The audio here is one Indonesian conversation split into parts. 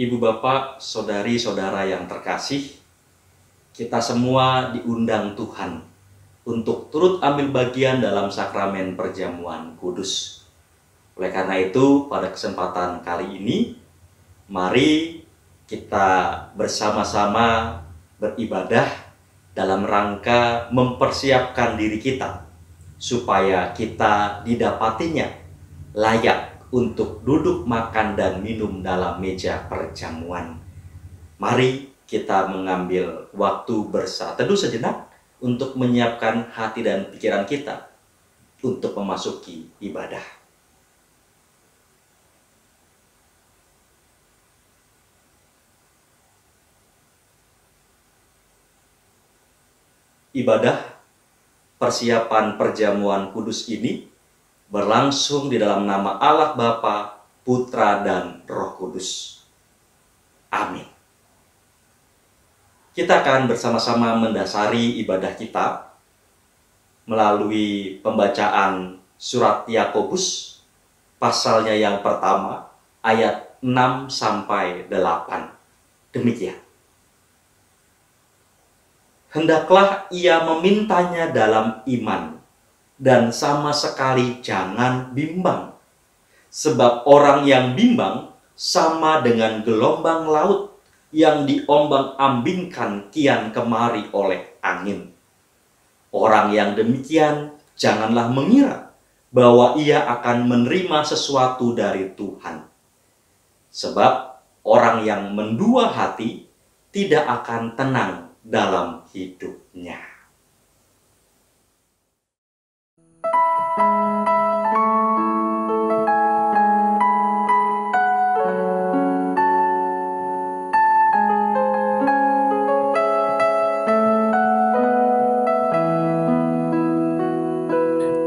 Ibu bapak, saudari-saudara yang terkasih, kita semua diundang Tuhan untuk turut ambil bagian dalam sakramen perjamuan kudus. Oleh karena itu, pada kesempatan kali ini, mari kita bersama-sama beribadah dalam rangka mempersiapkan diri kita supaya kita didapatinya layak untuk duduk makan dan minum dalam meja perjamuan. Mari kita mengambil waktu berteduh sejenak untuk menyiapkan hati dan pikiran kita untuk memasuki ibadah. Ibadah persiapan perjamuan kudus ini berlangsung di dalam nama Allah Bapa, Putra, dan Roh Kudus. Amin. Kita akan bersama-sama mendasari ibadah kita melalui pembacaan surat Yakobus, pasalnya yang pertama, ayat 6 sampai 8. Demikian. Hendaklah ia memintanya dalam iman, dan sama sekali jangan bimbang. Sebab orang yang bimbang sama dengan gelombang laut yang diombang-ambingkan kian kemari oleh angin. Orang yang demikian janganlah mengira bahwa ia akan menerima sesuatu dari Tuhan. Sebab orang yang mendua hati tidak akan tenang dalam hidupnya.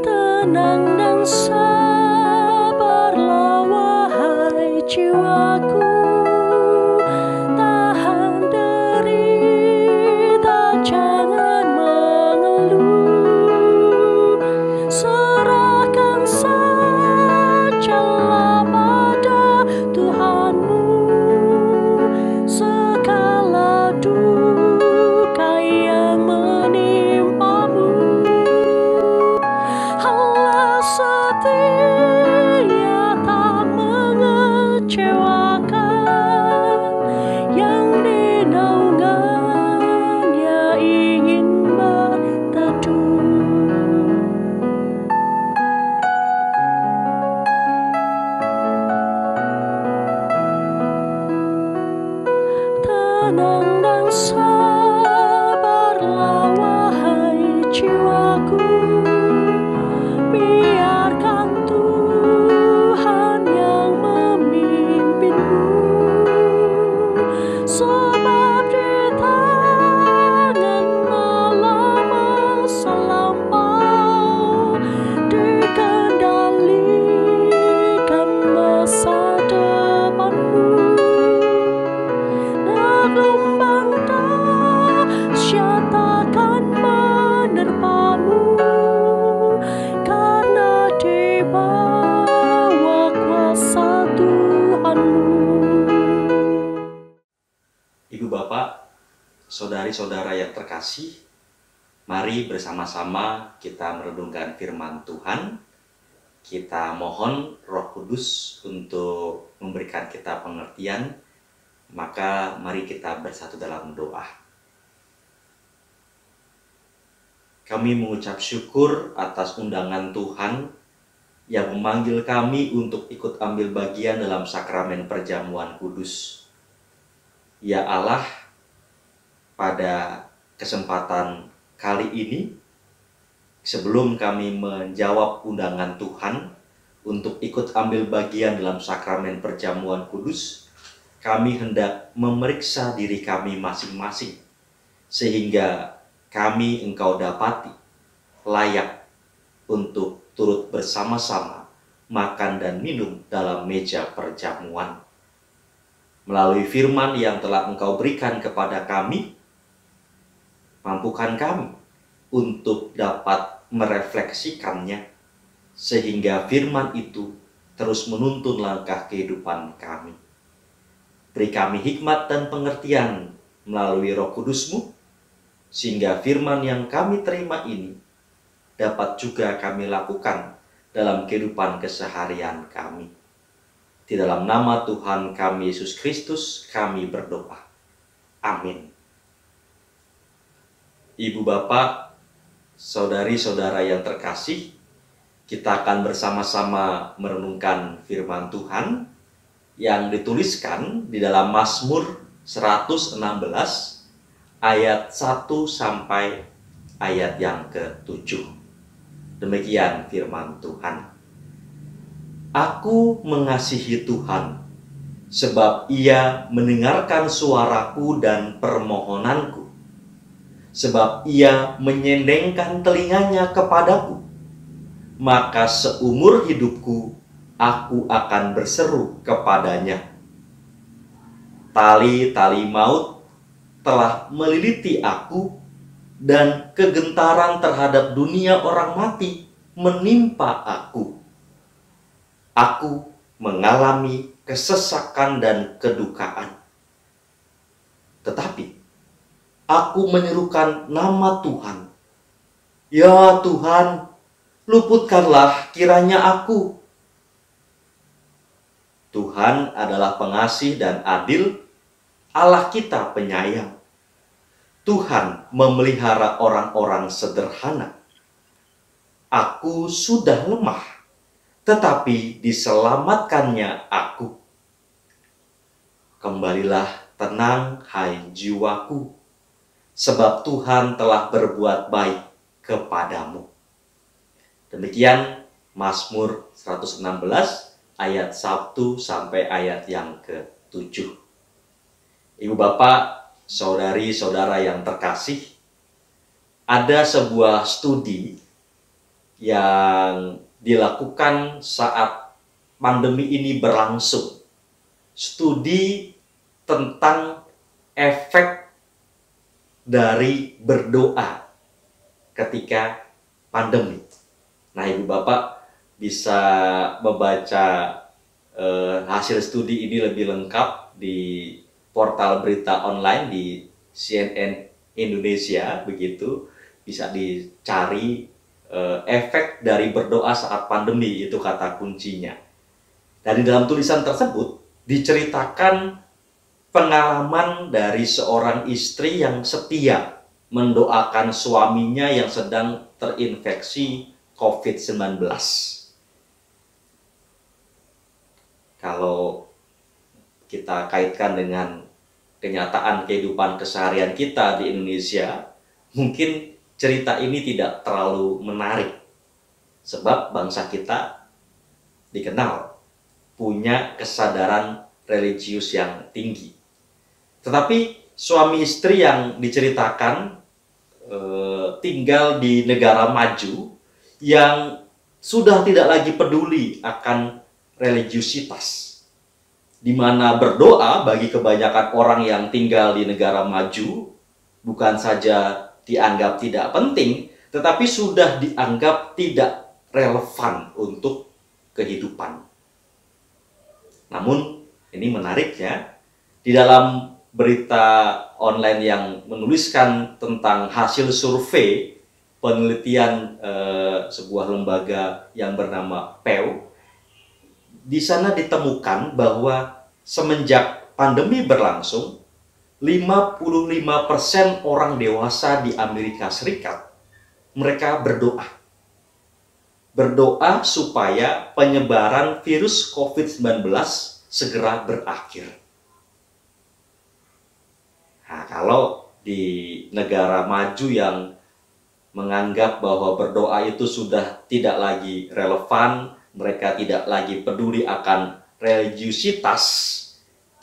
Tenang dan sabarlah wahai jiwaku, tahan derita, jangan mengeluh. Serahkan sajalah pada Tuhanmu segala duka yang menimpamu. Allah setia tak mengecewakan, yang di naungannya ingin berteduh. Tenang dan sabarlah wahai jiwaku, biarkan Tuhan yang memimpinmu. Sebab di tangan Allah masa lampau, dikendalikan masa depanmu. Gelombang dahsyat akan menerpamu, karena di bawah kuasa Tuhanmu. Ibu bapak, saudari-saudara yang terkasih, mari bersama-sama kita merenungkan firman Tuhan. Kita mohon Roh Kudus untuk memberikan kita pengertian. Maka mari kita bersatu dalam doa. Kami mengucap syukur atas undangan Tuhan yang memanggil kami untuk ikut ambil bagian dalam sakramen perjamuan kudus. Ya Allah, pada kesempatan kali ini, sebelum kami menjawab undangan Tuhan untuk ikut ambil bagian dalam sakramen perjamuan kudus, kami hendak memeriksa diri kami masing-masing, sehingga kami Engkau dapati layak untuk turut bersama-sama makan dan minum dalam meja perjamuan. Melalui firman yang telah Engkau berikan kepada kami, mampukan kami untuk dapat merefleksikannya, sehingga firman itu terus menuntun langkah kehidupan kami. Beri kami hikmat dan pengertian melalui Roh Kudus-Mu, sehingga firman yang kami terima ini dapat juga kami lakukan dalam kehidupan keseharian kami. Di dalam nama Tuhan kami Yesus Kristus kami berdoa. Amin. Ibu bapak, saudari-saudara yang terkasih, kita akan bersama-sama merenungkan firman Tuhan yang dituliskan di dalam Mazmur 116 ayat 1 sampai ayat yang ke-7. Demikian firman Tuhan. Aku mengasihi Tuhan, sebab Ia mendengarkan suaraku dan permohonanku. Sebab Ia menyendengkan telinganya kepadaku. Maka seumur hidupku, aku akan berseru kepadanya. Tali-tali maut telah meliliti aku, dan kegentaran terhadap dunia orang mati menimpa aku. Aku mengalami kesesakan dan kedukaan. Tetapi aku menyerukan nama Tuhan. Ya Tuhan, luputkanlah kiranya aku. Tuhan adalah pengasih dan adil, Allah kita penyayang. Tuhan memelihara orang-orang sederhana. Aku sudah lemah, tetapi diselamatkannya aku. Kembalilah tenang, hai jiwaku, sebab Tuhan telah berbuat baik kepadamu. Demikian Mazmur 116 ayat 1 sampai ayat yang ke-7. Ibu bapak, saudari-saudara yang terkasih, ada sebuah studi yang dilakukan saat pandemi ini berlangsung. Studi tentang efek dari berdoa ketika pandemi. Nah, ibu bapak bisa membaca hasil studi ini lebih lengkap di portal berita online di CNN Indonesia, begitu bisa dicari efek dari berdoa saat pandemi, itu kata kuncinya. Dan di dalam tulisan tersebut diceritakan pengalaman dari seorang istri yang setia mendoakan suaminya yang sedang terinfeksi COVID-19. Kalau kita kaitkan dengan kenyataan kehidupan keseharian kita di Indonesia, mungkin cerita ini tidak terlalu menarik. Sebab bangsa kita dikenal punya kesadaran religius yang tinggi. Tetapi suami istri yang diceritakan tinggal di negara maju yang sudah tidak lagi peduli akan religiusitas, di mana berdoa bagi kebanyakan orang yang tinggal di negara maju bukan saja dianggap tidak penting, tetapi sudah dianggap tidak relevan untuk kehidupan. Namun ini menarik ya, di dalam berita online yang menuliskan tentang hasil survei penelitian sebuah lembaga yang bernama Pew, di sana ditemukan bahwa semenjak pandemi berlangsung, 55% orang dewasa di Amerika Serikat, mereka berdoa. Berdoa supaya penyebaran virus COVID-19 segera berakhir. Nah, kalau di negara maju yang menganggap bahwa berdoa itu sudah tidak lagi relevan, mereka tidak lagi peduli akan religiusitas,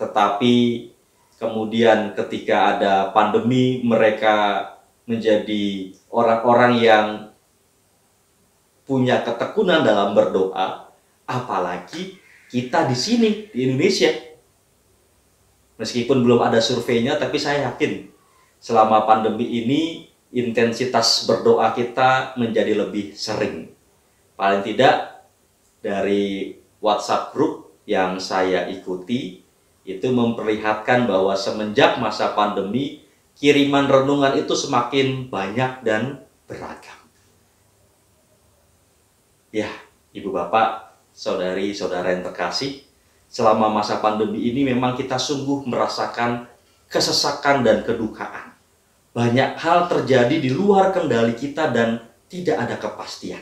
tetapi kemudian ketika ada pandemi mereka menjadi orang-orang yang punya ketekunan dalam berdoa, apalagi kita di sini di Indonesia. Meskipun belum ada surveinya, tapi saya yakin selama pandemi ini intensitas berdoa kita menjadi lebih sering. Paling tidak dari WhatsApp group yang saya ikuti, Itu memperlihatkan bahwa semenjak masa pandemi, kiriman renungan itu semakin banyak dan beragam. Ya, Ibu Bapak, saudari-saudara yang terkasih, selama masa pandemi ini memang kita sungguh merasakan kesesakan dan kedukaan. Banyak hal terjadi di luar kendali kita dan tidak ada kepastian.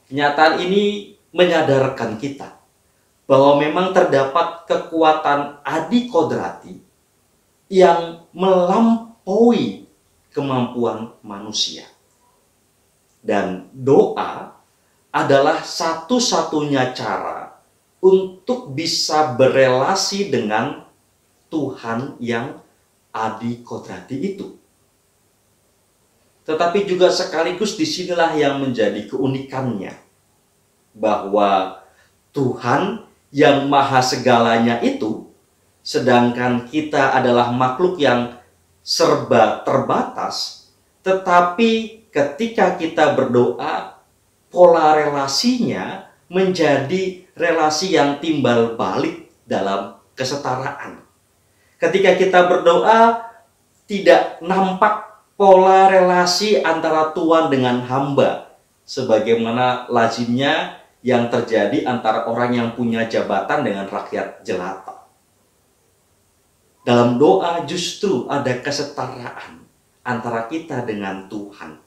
Kenyataan ini menyadarkan kita bahwa memang terdapat kekuatan adikodrati yang melampaui kemampuan manusia. Dan doa adalah satu-satunya cara untuk bisa berelasi dengan Tuhan yang adikodrati itu. Tetapi juga sekaligus disinilah yang menjadi keunikannya, bahwa Tuhan yang maha segalanya itu, sedangkan kita adalah makhluk yang serba terbatas, tetapi ketika kita berdoa, pola relasinya menjadi relasi yang timbal balik dalam kesetaraan. Ketika kita berdoa, tidak nampak pola relasi antara Tuhan dengan hamba, sebagaimana lazimnya yang terjadi antara orang yang punya jabatan dengan rakyat jelata. Dalam doa justru ada kesetaraan antara kita dengan Tuhan.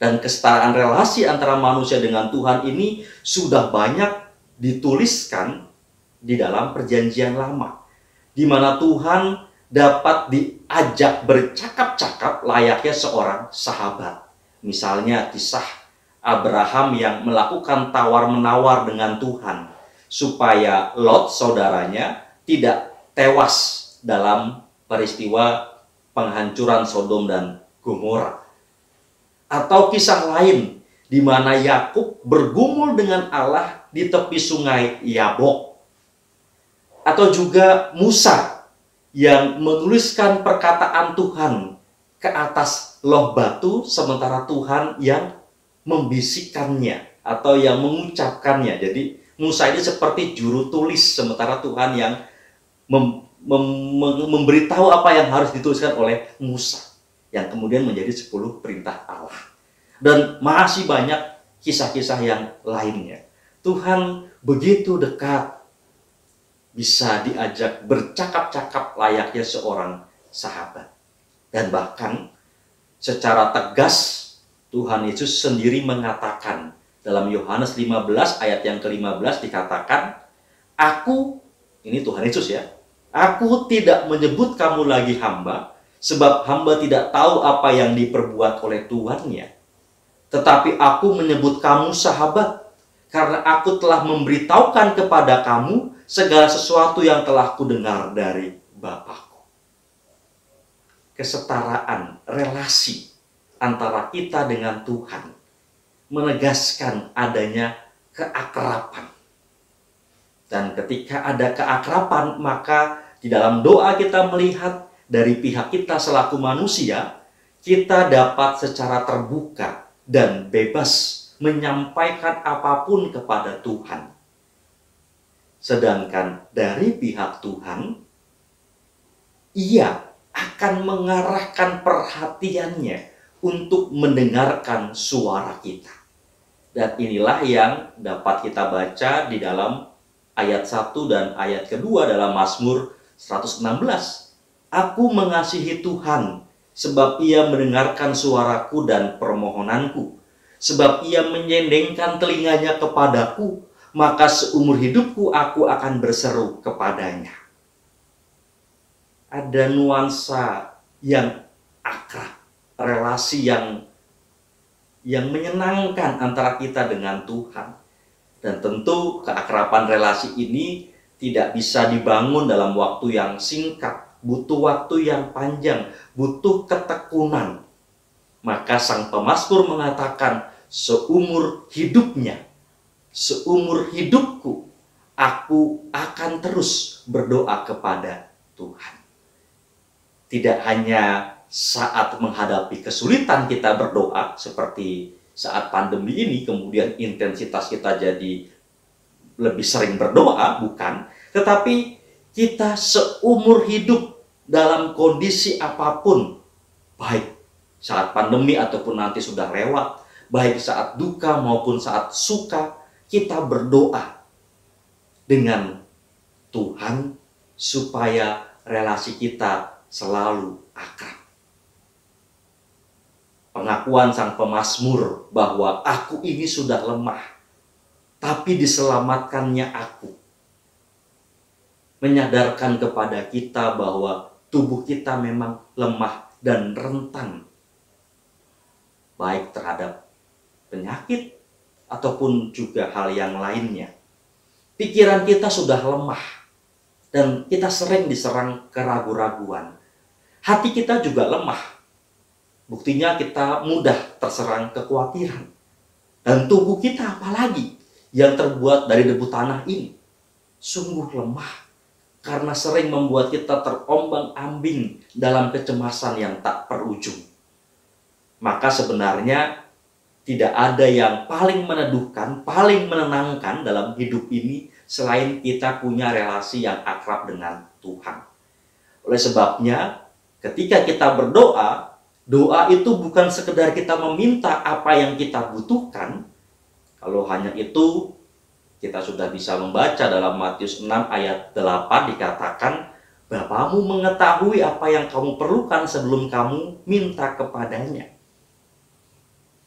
Dan kesetaraan relasi antara manusia dengan Tuhan ini sudah banyak dituliskan di dalam Perjanjian Lama, di mana Tuhan dapat diajak bercakap-cakap layaknya seorang sahabat. Misalnya kisah Abraham yang melakukan tawar-menawar dengan Tuhan supaya Lot, saudaranya, tidak tewas dalam peristiwa penghancuran Sodom dan Gomora. Atau kisah lain di mana Yakub bergumul dengan Allah di tepi sungai Yabok. Atau juga Musa yang menuliskan perkataan Tuhan ke atas loh batu, sementara Tuhan yang membisikkannya atau yang mengucapkannya. Jadi Musa ini seperti juru tulis, sementara Tuhan yang memberitahu apa yang harus dituliskan oleh Musa, yang kemudian menjadi 10 perintah Allah. Dan masih banyak kisah-kisah yang lainnya. Tuhan begitu dekat, bisa diajak bercakap-cakap layaknya seorang sahabat. Dan bahkan secara tegas Tuhan Yesus sendiri mengatakan dalam Yohanes 15 ayat yang ke-15 dikatakan, Aku, ini Tuhan Yesus ya, Aku tidak menyebut kamu lagi hamba, sebab hamba tidak tahu apa yang diperbuat oleh tuannya. Tetapi aku menyebut kamu sahabat, karena aku telah memberitahukan kepada kamu segala sesuatu yang telah kudengar dari Bapakku. Kesetaraan relasi antara kita dengan Tuhan menegaskan adanya keakraban. Dan ketika ada keakraban, maka di dalam doa kita melihat dari pihak kita selaku manusia, kita dapat secara terbuka dan bebas menyampaikan apapun kepada Tuhan. Sedangkan dari pihak Tuhan, Ia akan mengarahkan perhatiannya untuk mendengarkan suara kita. Dan inilah yang dapat kita baca di dalam ayat 1 dan ayat kedua dalam Mazmur 116. Aku mengasihi Tuhan, sebab Ia mendengarkan suaraku dan permohonanku. Sebab Ia menyendengkan telinganya kepadaku, maka seumur hidupku aku akan berseru kepadanya. Ada nuansa yang akrab, relasi yang menyenangkan antara kita dengan Tuhan. Dan tentu keakraban relasi ini tidak bisa dibangun dalam waktu yang singkat, butuh waktu yang panjang, butuh ketekunan. Maka sang pemazmur mengatakan, seumur hidupnya, seumur hidupku, aku akan terus berdoa kepada Tuhan. Tidak hanya saat menghadapi kesulitan kita berdoa, seperti saat pandemi ini, kemudian intensitas kita jadi lebih sering berdoa, bukan. Tetapi kita seumur hidup dalam kondisi apapun, baik saat pandemi ataupun nanti sudah lewat, baik saat duka maupun saat suka, kita berdoa dengan Tuhan supaya relasi kita selalu akrab. Pengakuan sang pemazmur bahwa aku ini sudah lemah, tapi diselamatkannya aku, menyadarkan kepada kita bahwa tubuh kita memang lemah dan rentan, baik terhadap penyakit ataupun juga hal yang lainnya. Pikiran kita sudah lemah dan kita sering diserang keraguan-raguan. Hati kita juga lemah. Buktinya kita mudah terserang kekhawatiran. Dan tubuh kita apalagi yang terbuat dari debu tanah ini sungguh lemah karena sering membuat kita terombang-ambing dalam kecemasan yang tak berujung. Maka sebenarnya tidak ada yang paling meneduhkan, paling menenangkan dalam hidup ini selain kita punya relasi yang akrab dengan Tuhan. Oleh sebabnya, ketika kita berdoa, doa itu bukan sekedar kita meminta apa yang kita butuhkan. Kalau hanya itu, kita sudah bisa membaca dalam Matius 6 ayat 8 dikatakan, Bapamu mengetahui apa yang kamu perlukan sebelum kamu minta kepadanya.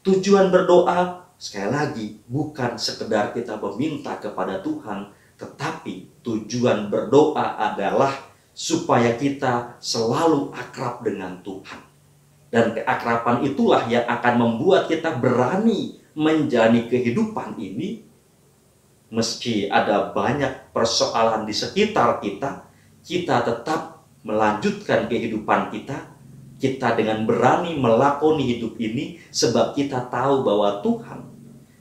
Tujuan berdoa, sekali lagi, bukan sekedar kita meminta kepada Tuhan, tetapi tujuan berdoa adalah supaya kita selalu akrab dengan Tuhan. Dan keakraban itulah yang akan membuat kita berani menjalani kehidupan ini. Meski ada banyak persoalan di sekitar kita, kita tetap melanjutkan kehidupan kita. Kita dengan berani melakoni hidup ini sebab kita tahu bahwa Tuhan,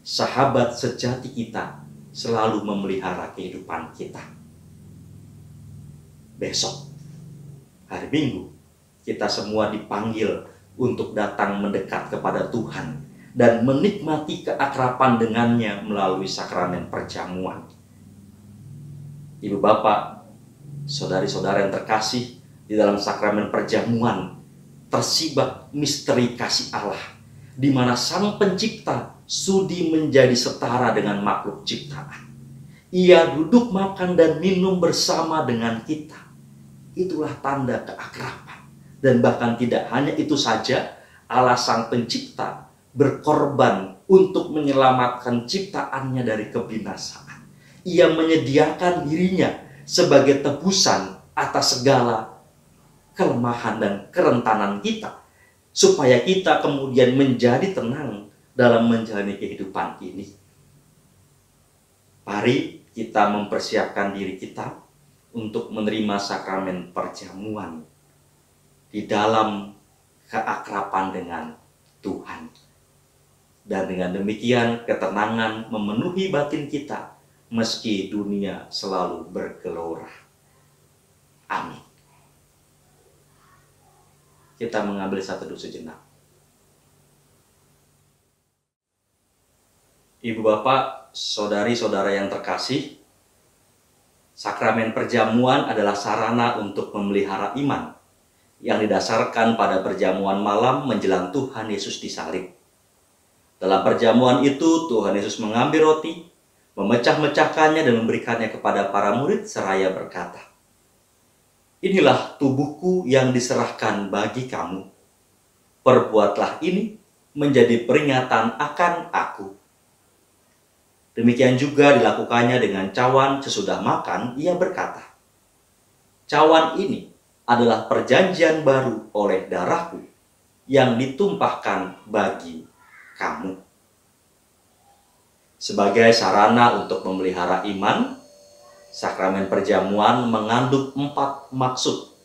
sahabat sejati kita, selalu memelihara kehidupan kita. Besok, hari Minggu, kita semua dipanggil untuk datang mendekat kepada Tuhan dan menikmati keakraban dengannya melalui sakramen perjamuan. Ibu bapak, saudari-saudara yang terkasih, di dalam sakramen perjamuan tersibat misteri kasih Allah, di mana Sang Pencipta sudi menjadi setara dengan makhluk ciptaan. Ia duduk makan dan minum bersama dengan kita. Itulah tanda keakraban. Dan bahkan tidak hanya itu saja, Allah Sang Pencipta berkorban untuk menyelamatkan ciptaannya dari kebinasaan. Ia menyediakan dirinya sebagai tebusan atas segala kelemahan dan kerentanan kita, supaya kita kemudian menjadi tenang dalam menjalani kehidupan ini. Mari kita mempersiapkan diri kita untuk menerima sakramen perjamuan di dalam keakraban dengan Tuhan. Dan dengan demikian ketenangan memenuhi batin kita meski dunia selalu bergelora. Amin. Kita mengambil satu teduh sejenak. Ibu bapak, saudari-saudara yang terkasih, sakramen perjamuan adalah sarana untuk memelihara iman yang didasarkan pada perjamuan malam menjelang Tuhan Yesus disalib. Dalam perjamuan itu, Tuhan Yesus mengambil roti, memecah-mecahkannya dan memberikannya kepada para murid seraya berkata, "Inilah tubuhku yang diserahkan bagi kamu. Perbuatlah ini menjadi peringatan akan aku." Demikian juga dilakukannya dengan cawan sesudah makan. Ia berkata, "Cawan ini adalah perjanjian baru oleh darahku yang ditumpahkan bagi kamu." Sebagai sarana untuk memelihara iman, sakramen perjamuan mengandung 4 maksud.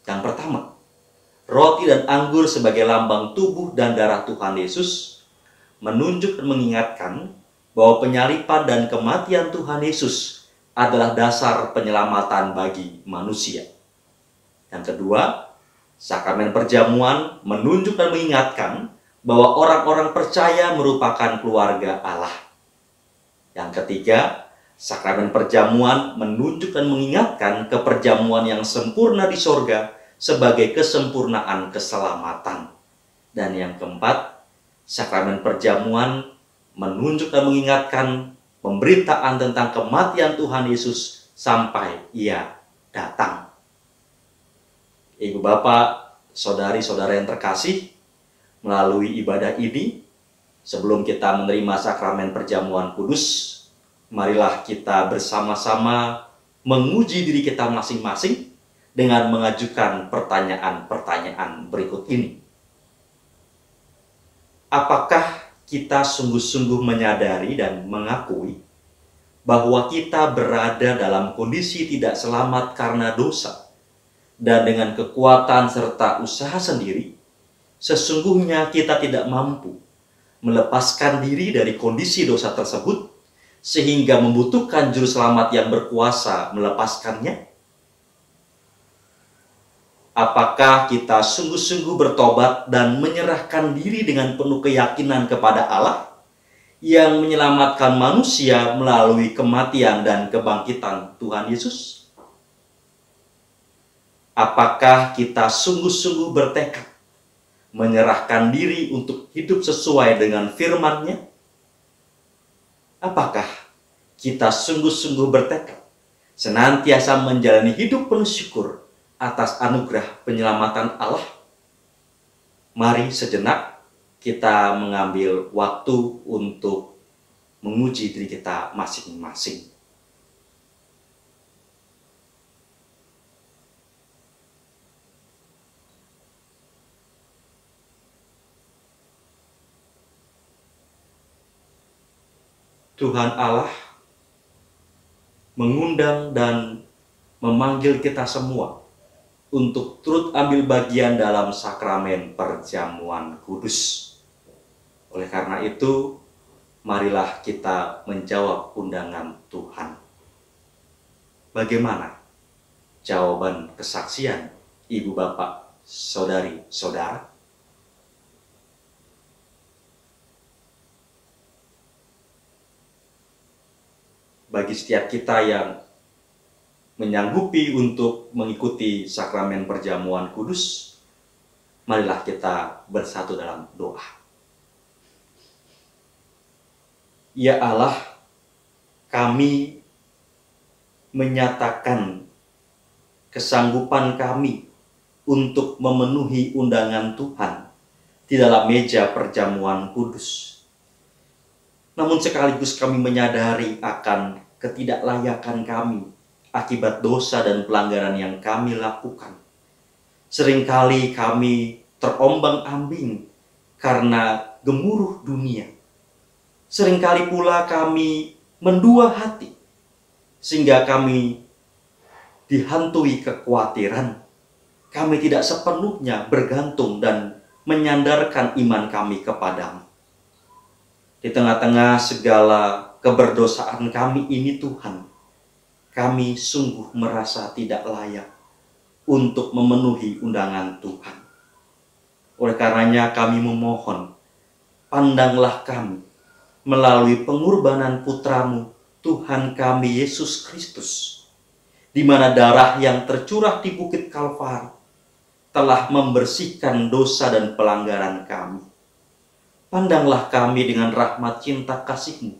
Yang pertama, roti dan anggur sebagai lambang tubuh dan darah Tuhan Yesus menunjuk dan mengingatkan bahwa penyaliban dan kematian Tuhan Yesus adalah dasar penyelamatan bagi manusia. Yang kedua, sakramen perjamuan menunjuk dan mengingatkan bahwa orang-orang percaya merupakan keluarga Allah. Yang ketiga, Sakramen perjamuan menunjuk dan mengingatkan keperjamuan yang sempurna di sorga sebagai kesempurnaan keselamatan. Dan yang keempat, sakramen perjamuan menunjuk dan mengingatkan pemberitaan tentang kematian Tuhan Yesus sampai Ia datang. Ibu bapak, saudari-saudara yang terkasih, melalui ibadah ini, sebelum kita menerima sakramen perjamuan kudus, marilah kita bersama-sama menguji diri kita masing-masing dengan mengajukan pertanyaan-pertanyaan berikut ini. Apakah kita sungguh-sungguh menyadari dan mengakui bahwa kita berada dalam kondisi tidak selamat karena dosa, dan dengan kekuatan serta usaha sendiri, sesungguhnya kita tidak mampu melepaskan diri dari kondisi dosa tersebut, sehingga membutuhkan juru selamat yang berkuasa melepaskannya? Apakah kita sungguh-sungguh bertobat dan menyerahkan diri dengan penuh keyakinan kepada Allah yang menyelamatkan manusia melalui kematian dan kebangkitan Tuhan Yesus? Apakah kita sungguh-sungguh bertekad menyerahkan diri untuk hidup sesuai dengan firman-Nya? Apakah kita sungguh-sungguh bertekad senantiasa menjalani hidup penuh syukur atas anugerah penyelamatan Allah? Mari sejenak kita mengambil waktu untuk menguji diri kita masing-masing. Tuhan Allah mengundang dan memanggil kita semua untuk turut ambil bagian dalam sakramen perjamuan kudus. Oleh karena itu, marilah kita menjawab undangan Tuhan. Bagaimana jawaban kesaksian ibu bapak, saudari, saudara? Bagi setiap kita yang menyanggupi untuk mengikuti sakramen perjamuan kudus, marilah kita bersatu dalam doa. Ya Allah, kami menyatakan kesanggupan kami untuk memenuhi undangan Tuhan di dalam meja perjamuan kudus. Namun sekaligus kami menyadari akan ketidaklayakan kami akibat dosa dan pelanggaran yang kami lakukan. Seringkali kami terombang-ambing karena gemuruh dunia. Seringkali pula kami mendua hati, sehingga kami dihantui kekhawatiran. Kami tidak sepenuhnya bergantung dan menyandarkan iman kami kepadamu. Di tengah-tengah segala keberdosaan kami ini Tuhan, kami sungguh merasa tidak layak untuk memenuhi undangan Tuhan. Oleh karenanya kami memohon, pandanglah kami melalui pengorbanan putra-Mu, Tuhan kami Yesus Kristus, di mana darah yang tercurah di Bukit Kalvari telah membersihkan dosa dan pelanggaran kami. Pandanglah kami dengan rahmat cinta kasih-Mu,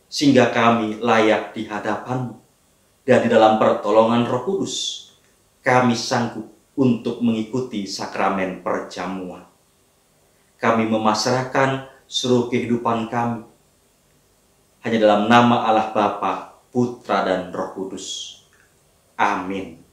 sehingga kami layak di hadapan-Mu, dan di dalam pertolongan Roh Kudus, kami sanggup untuk mengikuti sakramen perjamuan. Kami memasrahkan seluruh kehidupan kami hanya dalam nama Allah Bapa, Putra, dan Roh Kudus. Amin.